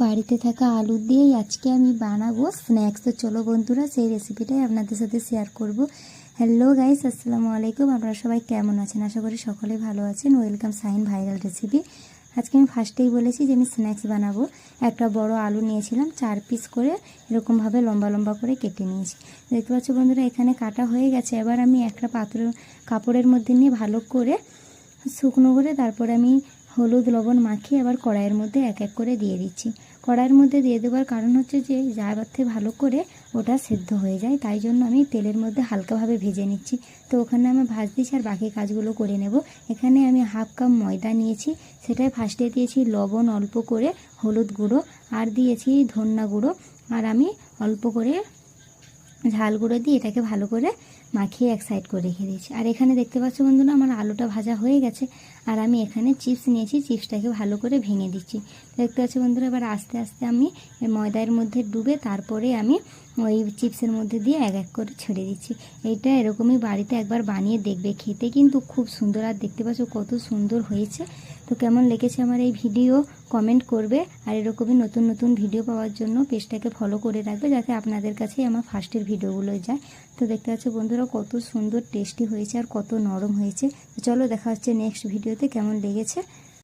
বাড়িতে থাকা আলু দিয়েই আজকে আমি বানাবো স্ন্যাক্স। তো চলো বন্ধুরা, সেই রেসিপিটাই আপনাদের সাথে শেয়ার করব। হ্যালো গাইস, আসসালামু আলাইকুম। আপনারা সবাই কেমন আছেন? আশা করি সকলেই ভালো আছেন। Welcome Shahin viral recipe. আজকে আমি ফার্স্টেই বলেছি যে আমি স্ন্যাক্স বানাবো। একটা বড় আলু নিয়েছিলাম, 4 পিস করে এরকমভাবে লম্বা লম্বা করে কেটে নিয়েছি। দেখতে পাচ্ছ বন্ধুরা, এখানে কাটা হয়ে গেছে। এবার আমি একটা কাপড়ের মধ্যে নিয়ে ভালো করে শুকনো করে তারপরে আমি হলুদ লবণ মাখিয়ে আবার কড়াইয়ের মধ্যে এক এক করে দিয়ে দিচ্ছি। কড়াইয়ের মধ্যে দিয়ে দেওয়ার কারণ হচ্ছে যে যাতে ভালো করে ওটা সেদ্ধ হয়ে যায়, তাই জন্য আমি তেলের মধ্যে হালকাভাবে ভেজে নিচ্ছি। তো ওখানে আমি ভাজ দিচ্ছি আর বাকি কাজগুলো করে নেব। এখানে আমি হাফ কাপ ময়দা নিয়েছি, সেটাই ফার্স্টে দিয়েছি লবণ অল্প করে, হলুদ গুঁড়ো আর দিয়েছি ধনিয়া গুঁড়ো, আর আমি অল্প করে ঝাল গুঁড়ো দিয়ে এটাকে ভালো করে মাখিয়ে এক সাইড করে রেখে দিয়েছি। আর এখানে দেখতে পাচ্ছ বন্ধুরা, আমার আলুটা ভাজা হয়ে গেছে। আর আমি এখানে চিপস নিয়েছি, চিপসটাকে ভালো করে ভেঙে দিচ্ছি। দেখতে পাচ্ছ বন্ধুরা, এবার আস্তে আস্তে আমি ময়দার মধ্যে ডুবে তারপরে আমি ওই চিপসের মধ্যে দিয়ে এক এক করে ছেড়ে দিচ্ছি। এইটা এরকমই বাড়িতে একবার বানিয়ে দেখবে, খেতে কিন্তু খুব সুন্দর। আর দেখতে পাচ্ছ কত সুন্দর হয়েছে। তো কেমন লেগেছে আমার এই ভিডিও কমেন্ট করবে। আর এরকমই নতুন নতুন ভিডিও পাওয়ার জন্য পেজটাকে ফলো করে রাখবে, যাতে আপনাদের কাছে আমার ফার্স্টের ভিডিওগুলো যায়। তো দেখতে পাচ্ছ বন্ধুরা, কত সুন্দর টেস্টি হয়েছে আর কত নরম হয়েছে। তো চলো দেখা হচ্ছে নেক্সট ভিডিওতে। কেমন লেগেছে